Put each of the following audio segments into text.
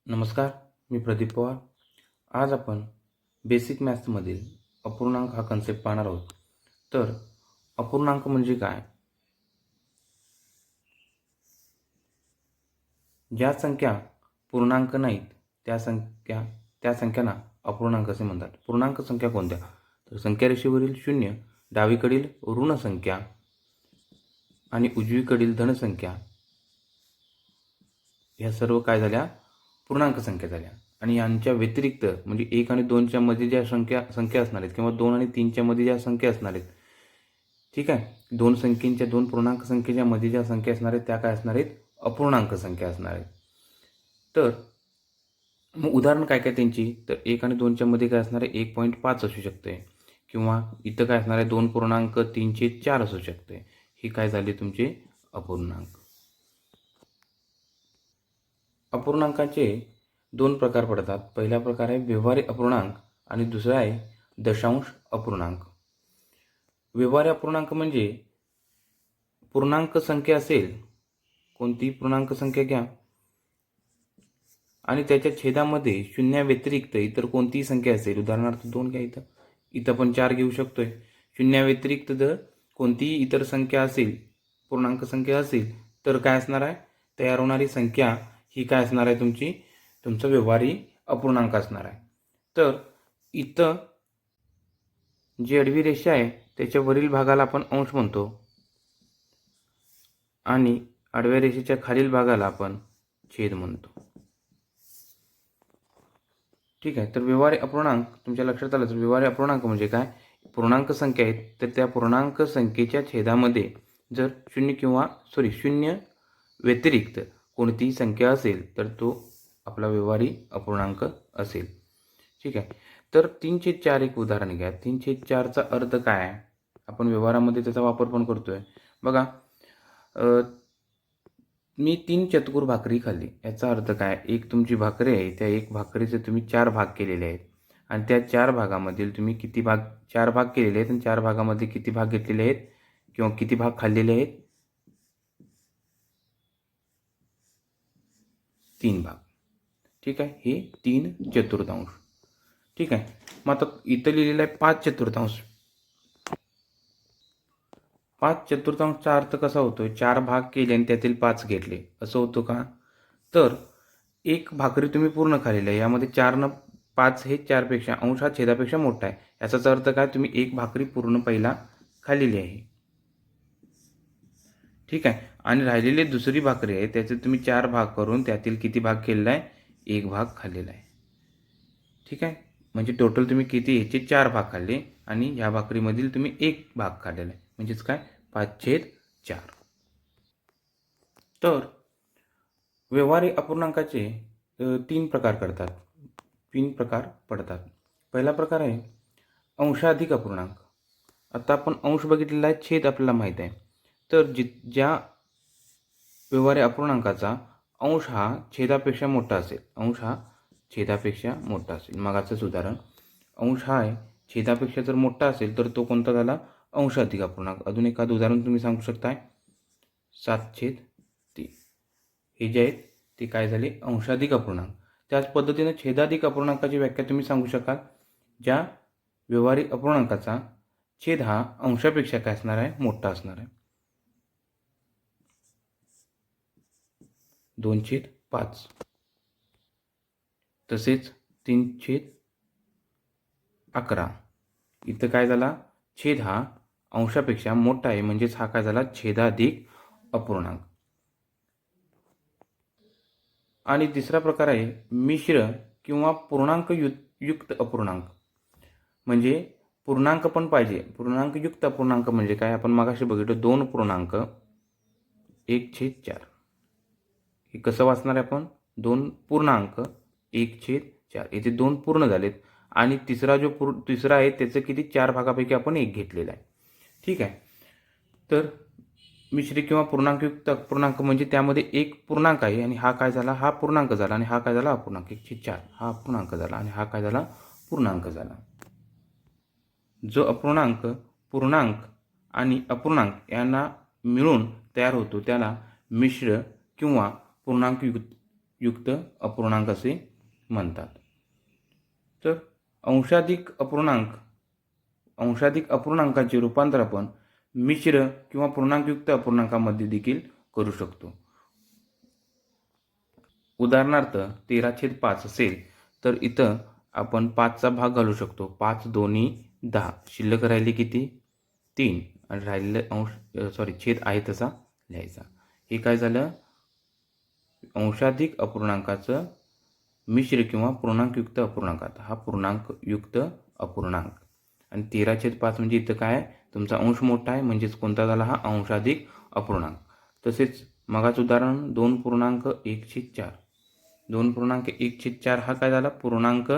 नमस्कार, मी प्रदीप पवार. आज आपण बेसिक मॅथ्समधील अपूर्णांक हा कन्सेप्ट पाहणार आहोत. तर अपूर्णांक म्हणजे काय? ज्या संख्या पूर्णांक नाहीत त्या संख्यांना अपूर्णांक असे म्हणतात. पूर्णांक संख्या कोणत्या? तर संख्या रेषेवरील 0, डावीकडील ऋण संख्या आणि उजवीकडील धन संख्या ह्या सर्व काय झाल्या? पूर्णांक संख्या झाल्या. आणि यांच्या व्यतिरिक्त म्हणजे 1 आणि 2च्या मध्ये ज्या संख्या असणार आहेत किंवा 2 आणि 3च्या मध्ये ज्या संख्या असणार आहेत, ठीक आहे, दोन पूर्णांक संख्येच्या मध्ये ज्या संख्या असणार आहेत त्या काय असणार आहेत? अपूर्णांक संख्या असणार आहेत. तर मग उदाहरण काय काय त्यांची? तर 1 आणि 2च्या मध्ये काय असणार आहे? 1.5 असू शकते किंवा इथं काय असणार आहे? 2.3/4 असू शकते. ही काय झाली तुमचे अपूर्णांक. अपूर्णांकाचे दोन प्रकार पडतात. पहिला प्रकार आहे व्यवहारी अपूर्णांक आणि दुसरा आहे दशांश अपूर्णांक. व्यवहारी अपूर्णांक म्हणजे पूर्णांक संख्या असेल, कोणतीही पूर्णांक संख्या घ्या आणि त्याच्या छेदामध्ये शून्याव्यतिरिक्त इतर कोणतीही संख्या असेल, उदाहरणार्थ 2 घ्या, इथं पण 4 घेऊ शकतोय. शून्याव्यतिरिक्त जर कोणतीही इतर संख्या असेल, पूर्णांक संख्या असेल, तर काय असणार आहे? तयार होणारी संख्या ही काय असणार आहे? तुमचा व्यवहारी अपूर्णांक असणार आहे. तर इथं जी आडवी रेषा आहे त्याच्या वरील भागाला आपण अंश म्हणतो आणि आडव्या रेषेच्या खालील भागाला आपण छेद म्हणतो. ठीक आहे. तर व्यवहारी अपूर्णांक तुमच्या लक्षात आलं तर व्यवहारी अपूर्णांक म्हणजे काय? पूर्णांक संख्या आहेत तर त्या पूर्णांक संख्येच्या छेदामध्ये जर शून्य व्यतिरिक्त कोणतीही संख्या असेल तर तो आपला व्यवहारी अपूर्णांक असेल. ठीक आहे. तर 3/4 एक उदाहरण घ्या. 3/4चा अर्थ काय आहे? आपण व्यवहारामध्ये त्याचा वापर पण करतोय. बघा, मी 3 चतुर भाकरी खाल्ली. याचा अर्थ काय? एक तुमची भाकरी आहे, त्या एक भाकरीचे तुम्ही 4 भाग केलेले आहेत आणि त्या 4 भागामधील तुम्ही 4 भाग केलेले आहेत आणि 4 भागामध्ये किती भाग घेतलेले आहेत किंवा किती भाग खाल्लेले आहेत? 3 भाग. ठीक आहे. हे 3/4. ठीक आहे. मग आता इथं लिहिलेलं आहे 5/4. 5/4चा अर्थ कसा होतोय? 4 भाग केले आणि त्यातील 5 घेतले, असं होतं का? तर एक भाकरी तुम्ही पूर्ण खाल्लेली आहे, यामध्ये 4 न 5 हे 4पेक्षा अंश हा छेदापेक्षा मोठा आहे. याचाच अर्थ काय? तुम्ही एक भाकरी पूर्ण पहिला खाल्लेली आहे. ठीक आहे. आणि राहिलेली दुसरी भाकरी आहे त्याचे तुम्ही 4 भाग करून त्यातील किती भाग केलेला आहे? 1 भाग खाल्लेला आहे. ठीक आहे. म्हणजे टोटल तुम्ही किती? याचे 4 भाग खाल्ले आणि ह्या भाकरीमधील तुम्ही 1 भाग खाल्लेला आहे. म्हणजेच काय? 5/4. तर व्यवहारी अपूर्णांकाचे 3 प्रकार पडतात. पहिला प्रकार आहे अंशाधिक अपूर्णांक. आता आपण अंश बघितलेला आहे, छेद आपल्याला माहीत आहे. तर ज्या व्यवहारी अपूर्णांकाचा अंश हा छेदापेक्षा मोठा असेल, मगाचंच उदाहरण, अंश हा छेदापेक्षा जर मोठा असेल तर तो कोणता झाला? अंशाधिक अपूर्णांक. अजून एखादं उदाहरण तुम्ही सांगू शकताय? 7/3. हे जे आहेत ते काय झाले? अंशाधिक अपूर्णांक. त्याच पद्धतीने छेदाधिक अपूर्णांकाची व्याख्या तुम्ही सांगू शकाल? ज्या व्यवहारी अपूर्णांकाचा छेद हा अंशापेक्षा काय असणार आहे? मोठा असणार आहे. 2/5. तसेच 3/11. इथं काय झाला? छेद हा अंशापेक्षा मोठा आहे, म्हणजेच हा काय झाला? छेदाधिक अपूर्णांक. आणि तिसरा प्रकार आहे मिश्र किंवा पूर्णांक युक्त अपूर्णांक. म्हणजे पूर्णांक पण पाहिजे. पूर्णांकयुक्त अपूर्णांक म्हणजे काय? आपण मागाशी बघितलं 2.1/4. हे कसं वाचणार आहे आपण? 2.1/4. इथे 2 पूर्ण झालेत आणि तिसरा आहे त्याचं किती? 4 भागापैकी आपण 1 घेतलेला आहे. ठीक आहे. तर मिश्र किंवा पूर्णांकयुक्त अपूर्णांक म्हणजे त्यामध्ये एक पूर्णांक आहे आणि हा काय झाला? हा पूर्णांक झाला आणि हा काय झाला? अपूर्णांक. 1/4 हा अपूर्णांक झाला आणि हा काय झाला? पूर्णांक झाला. जो अपूर्णांक पूर्णांक आणि अपूर्णांक यांना मिळून तयार होतो त्याला मिश्र किंवा युक्त अपूर्णांक असे म्हणतात. तर अंशाधिक अपूर्णांकाचे रूपांतर आपण मिश्र किंवा पूर्णांकयुक्त अपूर्णांकामध्ये देखील करू शकतो. उदाहरणार्थ 13/5 असेल तर इथं आपण 5चा भाग घालू शकतो. 5 दोन्ही 10. शिल्लक राहिली किती? 3. आणि राहिलेलं छेद आहे तसा लिहायचा. हे काय झालं? अंशाधिक अपूर्णांकाचं मिश्र किंवा पूर्णांकयुक्त अपूर्णांकात हा पूर्णांकयुक्त अपूर्णांक. आणि 13/5 म्हणजे इथं काय? तुमचा अंश मोठा आहे, म्हणजेच कोणता झाला? हा अंशाधिक अपूर्णांक. तसेच मगाच उदाहरण 2.1/4. 2.1/4 हा काय झाला? पूर्णांक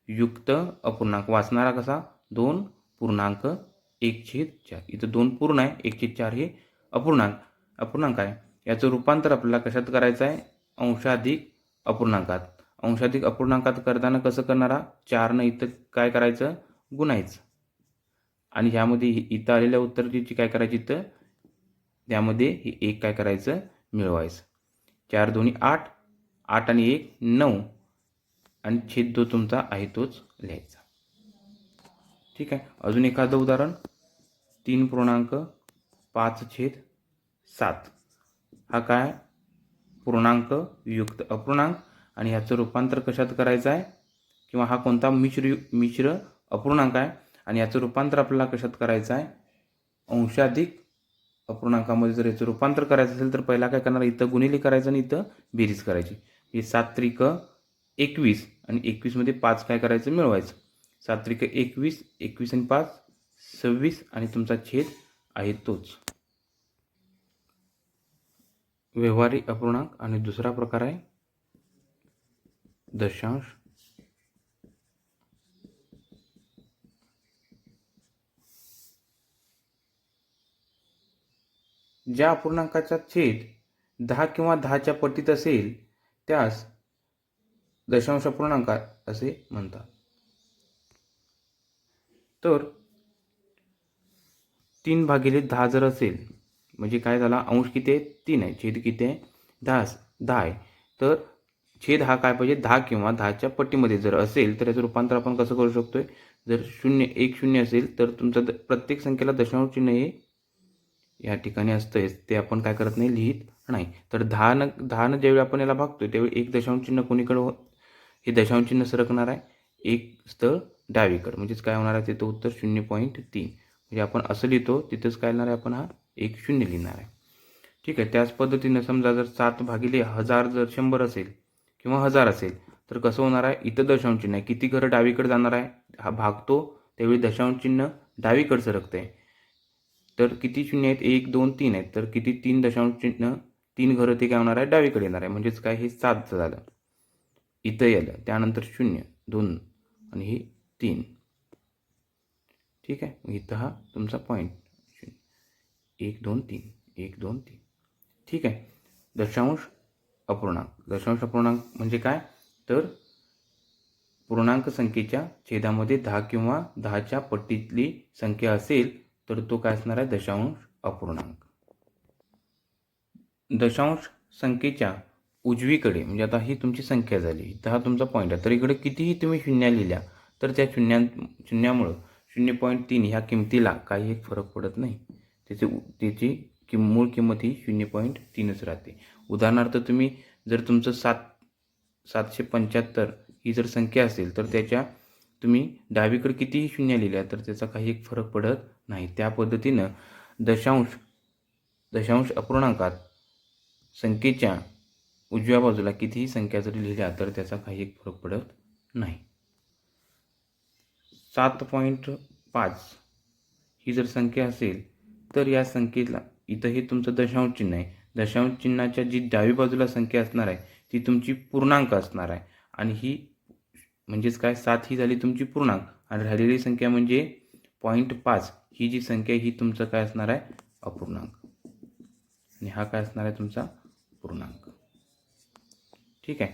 युक्त अपूर्णांक. वाचणारा कसा? 2.1/4. इथं 2 पूर्ण आहे, 1/4 हे अपूर्णांक आहे. याचं रूपांतर आपल्याला कशात करायचं आहे? अंशाधिक अपूर्णांकात. अंशाधिक अपूर्णांकात करताना कसं करणारा? 4 इथं काय करायचं? गुणायचं. आणि ह्यामध्ये इथं आलेल्या उत्तराची काय करायची? इथं त्यामध्ये हे 1 काय करायचं? मिळवायचं. 4 दोन्ही 8. 8 आणि 1 9. आणि छेद जो तुमचा आहे तोच लिहायचा. ठीक आहे. अजून एखादं उदाहरण 3.5/7. हा काय? पूर्णांक युक्त अपूर्णांक. आणि ह्याचं रूपांतर कशात करायचं आहे? किंवा हा कोणता? मिश्र अपूर्णांक आहे. आणि याचं रूपांतर आपल्याला कशात करायचं आहे? अंशाधिक अपूर्णांकामध्ये जर याचं रूपांतर करायचं असेल तर पहिला काय करणार? इथं गुणिले करायचं आणि इथं बेरीज करायची. हे 7×21 आणि 21 मध्ये 5 काय करायचं? मिळवायचं. 7×21, 21 आणि 5 26. आणि तुमचा छेद आहे तोच. व्यवहारिक अपूर्णांक. आणि दुसरा प्रकार आहे दशांश. ज्या अपूर्णांकाचा छेद 10 किंवा 10च्या पटीत असेल त्यास दशांश अपूर्णांक असे म्हणतात. तर 3/10 जर असेल म्हणजे काय झाला? अंश किती आहे? 3 आहे. छेद किती आहे? 10 आहे. तर छेद हा काय पाहिजे? 10 किंवा 10च्या पट्टीमध्ये जर असेल तर याचं रूपांतर आपण कसं करू शकतोय? जर 0 असेल तर तुमचं प्रत्येक संख्येला दशांश चिन्ह हे या ठिकाणी असतंच, ते आपण काय करत नाही? लिहित नाही. तर 10 ज्यावेळी आपण याला भागतोय त्यावेळी एक दशांश चिन्ह कोणीकडे हे दशांश चिन्ह सरकणार आहे? एक स्थळ डावीकडे. म्हणजेच काय होणार आहे? तिथं उत्तर 0.3. म्हणजे आपण असं लिहितो, तिथंच काय लिहिणार आहे? आपण हा 1 0 लिहिणार आहे. ठीक आहे. त्याच पद्धतीनं समजा जर 7/1000 जर 100 असेल किंवा 1000 असेल तर कसं होणार आहे? इथं दशांश चिन्ह आहे. किती घरं डावीकडे जाणार आहे? हा भागतो त्यावेळी दशांश चिन्ह डावीकडे सरकतंय. तर किती शून्य आहेत? 1 2 3 आहेत. तर किती? 3 दशांश चिन्ह 3 घरं ते काय होणार आहे? डावीकडे येणार आहे. म्हणजेच काय? हे 7 झालं. इथं आलं. त्यानंतर 0 2 आणि हे 3. ठीक आहे. इथं हा तुमचा पॉईंट 1 2 3 1 2 3. ठीक आहे. दशांश अपूर्णांक. दशांश अपूर्णांक म्हणजे काय? तर पूर्णांक संख्येच्या छेदामध्ये 10 किंवा 10च्या पट्टीतली संख्या असेल तर तो काय असणार आहे? दशांश अपूर्णांक. दशांश संख्येच्या उजवीकडे म्हणजे आता ही तुमची संख्या झाली, तर हा तुमचा पॉईंट आहे. तर इकडे कितीही तुम्ही शून्या लिहिल्या तर त्या शून्यामुळं 0.3 ह्या किमतीला काही एक फरक पडत नाही. त्याची मूळ किंमत ही 0.3च राहते. उदाहरणार्थ तुम्ही जर तुमचं 775 ही जर संख्या असेल तर त्याच्या तुम्ही डावीकडे कितीही शून्य लिहिल्या तर त्याचा काही एक फरक पडत नाही. त्या पद्धतीनं दशांश अपूर्णांकात संख्येच्या उजव्या बाजूला कितीही संख्या जरी लिहिल्या तर त्याचा काही एक फरक पडत नाही. 7.5 ही जर संख्या असेल तर या संख्येला इथं हे तुमचं दशांश चिन्ह आहे. दशांश चिन्हाच्या जी डावी बाजूला संख्या असणार आहे ती तुमची पूर्णांक असणार आहे. आणि ही म्हणजेच काय? 7 ही झाली तुमची पूर्णांक आणि राहिलेली संख्या म्हणजे 0.5 ही जी संख्या ही तुमचं काय असणार आहे? अपूर्णांक. आणि हा काय असणार आहे? तुमचा पूर्णांक. ठीक आहे.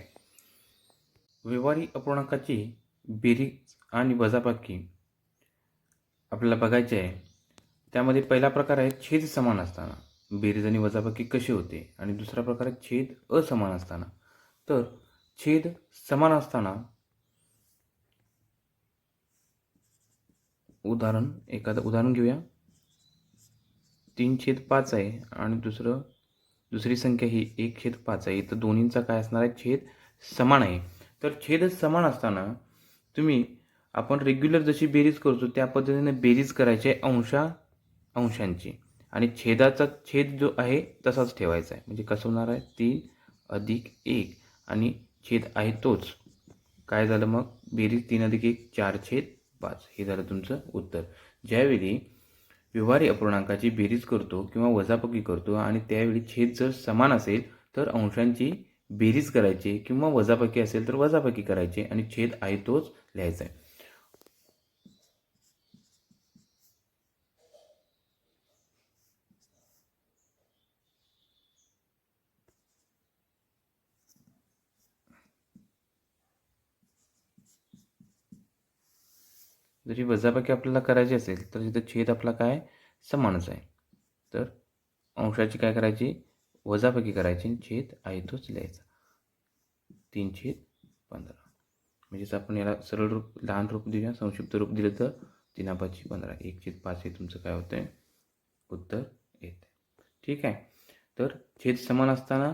व्यवहारिक अपूर्णांकाची बेरीज आणि वजाबाकी आपल्याला बघायची आहे. त्यामध्ये पहिला प्रकार आहे छेद समान असताना बेरीज आणि वजाबाकी कशी होते. आणि दुसरा प्रकार आहे छेद असमान असताना. तर छेद समान असताना एखादं उदाहरण घेऊया. 3/5 आहे आणि दुसरी संख्या ही 1/5 आहे. तर दोन्हींचा काय असणार आहे, छेद समान आहे. तर छेद समान असताना आपण रेग्युलर जशी बेरीज करतो त्या पद्धतीने बेरीज करायची आहे अंशांची, आणि छेदाचा छेद जो आहे तसाच ठेवायचा आहे. म्हणजे कसं होणार आहे, 3+1 आणि छेद आहे तोच. काय झालं मग, बेरीज 3+1 4/5 हे झालं तुमचं उत्तर. ज्यावेळी व्यवहारी अपूर्णांकाची बेरीज करतो किंवा वजाबाकी करतो आणि त्यावेळी छेद जर समान असेल तर अंशांची बेरीज करायची, किंवा वजाबाकी असेल तर वजाबाकी करायची आणि छेद आहे तोच लिहायचा आहे. जरी वजाबाकी आपल्याला करायची असेल तर तिथं छेद आपला काय समानच आहे. तर अंशाची काय करायची, वजाबाकी करायची आणि छेद आहे तोच लिहायचा. 3/15. म्हणजेच आपण याला सरळ रूप, लहान रूप देऊया, संक्षिप्त रूप दिलं तर 3×5=15. 1/5 हे तुमचं काय होतं आहे, उत्तर येतं. ठीक आहे. तर छेद समान असताना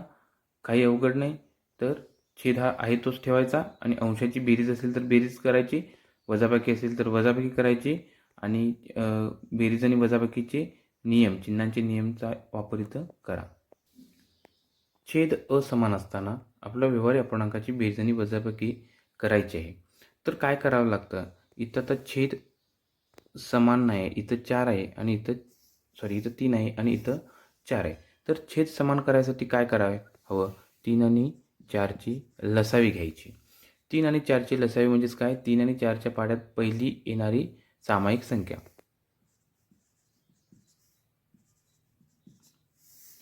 काही अवघड नाही. तर छेद हा आहे तोच ठेवायचा आणि अंशाची बेरीज असेल तर बेरीज करायची, वजाबाकी असेल तर वजाबाकी करायची, आणि बेरीज आणि वजाबाकीचे नियम, चिन्हांचे नियमचा वापर इथं करा. छेद असमान असताना आपल्या व्यवहारी अपूर्णांकाची बेरीज आणि वजाबाकी करायची आहे. तर काय करावं लागतं, इथं तर छेद समान नाही, इथं 4 आहे आणि इथं 3 आहे आणि इथं 4 आहे. तर छेद समान करायसाठी काय करावे हवं, 3 आणि 4ची लसावी घ्यायची. 3 आणि 4ची लसावी म्हणजेच काय, 3 आणि 4च्या पाड्यात पहिली येणारी सामायिक संख्या.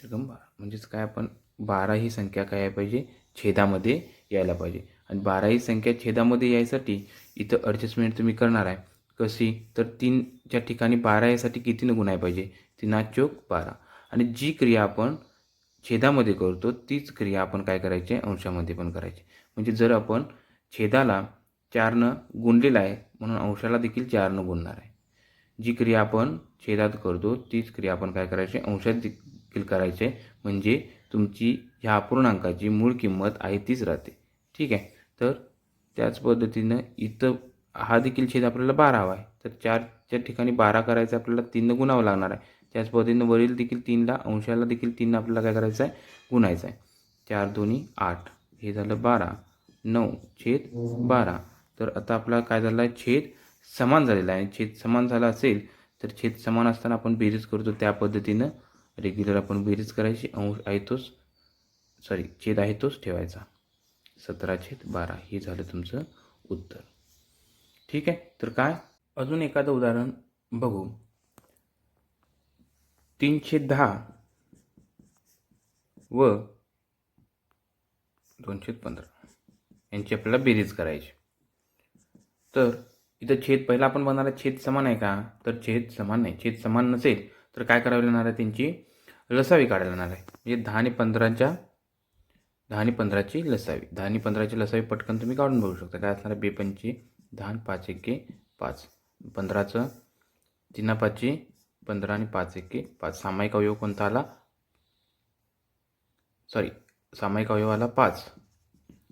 म्हणजेच काय, आपण 12 ही संख्या काय यायला पाहिजे, छेदामध्ये यायला पाहिजे. आणि 12 ही संख्या छेदामध्ये यायसाठी इथं ॲडजस्टमेंट तुम्ही करणार आहे. कशी, तर 3च्या ठिकाणी 12 यासाठी कितीनं गुणायला पाहिजे, 3×4=12. आणि जी क्रिया आपण छेदामध्ये करतो तीच क्रिया आपण काय करायची, अंशामध्ये पण करायची. म्हणजे जर आपण छेदाला 4नं गुणलेला आहे म्हणून अंशाला देखील 4नं गुणणार आहे. जी क्रिया आपण छेदात करतो तीच क्रिया आपण काय करायची, अंशात देखील करायचे. म्हणजे तुमची ह्या अपूर्णांकाची मूळ किंमत आहे तीच राहते. ठीक आहे. तर त्याच पद्धतीनं इथं हा देखील छेद आपल्याला 12 हवा आहे. तर 4च्या ठिकाणी 12 करायचं आपल्याला 3नं गुणावं लागणार आहे. त्याच पद्धतीनं वरील देखील 3ला, अंशाला देखील 3नं आपल्याला काय करायचं आहे, गुणायचं आहे. 4×2=8 हे झालं 12, 9/12. तर आता आपला काय झालं आहे, छेद समान झालेला आहे. छेद समान झाला असेल तर छेद समान असताना आपण बेरीज करतो त्या पद्धतीनं रेग्युलर आपण बेरीज करायची, छेद आहे तोच ठेवायचा. 17/12 हे झालं तुमचं उत्तर. ठीक आहे. तर काय, अजून एखादं उदाहरण बघू. 3/10 व 2/15 यांची आपल्याला बेरीज करायची. तर इथं छेद पहिला आपण बनणार आहे, छेद समान आहे का, तर छेद समान नाही. छेद समान नसेल तर काय करावं लागणार आहे, त्यांची लसावी काढायला लागणार आहे. म्हणजे 10 आणि 15ची लसावी. 10 आणि 15ची लसावी पटकन तुम्ही काढून बघू शकता. काय असणार आहे, 2×5 10, 5×1=5. 15चं 3×5 15 आणि 5×1=5. सामायिक अवयव कोणता आला, सामायिक अवयव आला 5.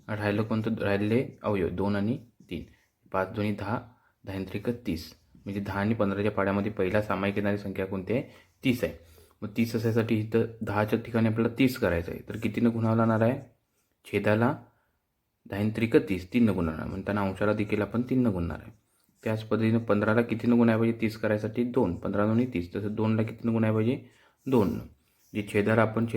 राहिलं कोणतं, राहिले अवयव 2 आणि 3. 5×2=10, 10×3=30. म्हणजे 10 आणि 15च्या पाड्यामध्ये पहिला सामायिक येणारी संख्या कोणती आहे, 30 आहे. मग 30 असायसाठी इथं 10च्या ठिकाणी आपल्याला 30 करायचं आहे. तर कितीनं गुणावं लागणार आहे, छेदाला 10×3=30, 3नं गुणणार. म्हणताना अंशाला देखील आपण 3नं गुणणार आहे. त्याच पद्धतीनं 15ला कितीनं गुणायला पाहिजे, 30 करायसाठी 2, 15×2=30. तसं 2ला कितीनं गुणायला पाहिजे, 2नं. जी छेदाला आपण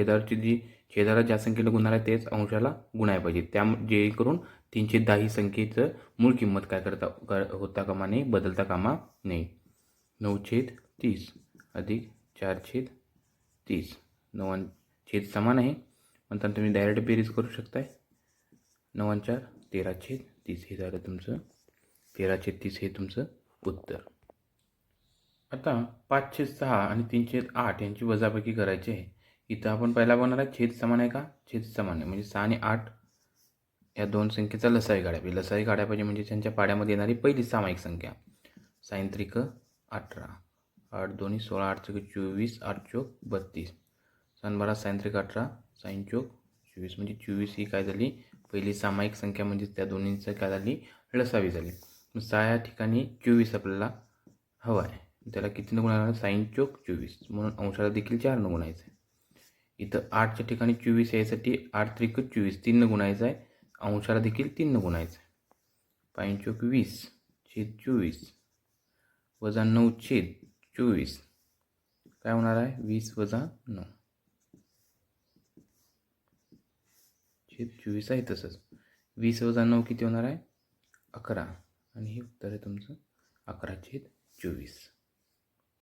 छेदाला ज्या संख्येला गुणणार आहे तेच अंशाला गुणायला पाहिजे. जेणेकरून 3/10 ही संख्येचं मूळ किंमत काय होता कामा नये, बदलता कामा नये. 9/30 अधिक 4/30. 9 छेद समान आहे म्हणताना तुम्ही डायरेक्ट बेरीज करू शकताय. 9 आणि 4 13/30 हे झालं तुमचं, 13/30 हे तुमचं उत्तर. आता 5/6 आणि 3/8 यांची वजाबाकी करायची आहे. इथं आपण पहिला बनणार आहे, छेद समान आहे का, छेद समान आहे. म्हणजे 6 आणि 8 या दोन संख्येचा लसावी काढायला पाहिजे. लसावी काढायला पाहिजे म्हणजे त्यांच्या पाड्यामध्ये येणारी पहिली सामायिक संख्या. साईन त्रिक 18, 8 दोन्ही 16, 8 त्रिक 24, 8 चोक 32. 12 साईन त्रिक 18, साईन चोक 24 म्हणजे 24 ही काय झाली पहिली सामायिक संख्या म्हणजे त्या दोन्हींचं काय झाली लसावी झाली. मग 6 या ठिकाणी 24 आपल्याला हवा आहे. त्याला कितीनं गुणायला साईन चोक 24 म्हणून अंशाला देखील 4 गुणायचं आहे. इथं 8च्या ठिकाणी 24 यासाठी 8 त्रिक 24 3 गुणायचं आहे. अंशाला देखील 3 गुणायचं आहे. पाईन चोक 20 छेद 24 वजा 9 छेद 24 काय होणार आहे 20 वजा 9 छेद 24 आहे. तसंच 20 वजा 9 किती होणार आहे 11 आणि हे उत्तर आहे तुमचं 11 छेद 24.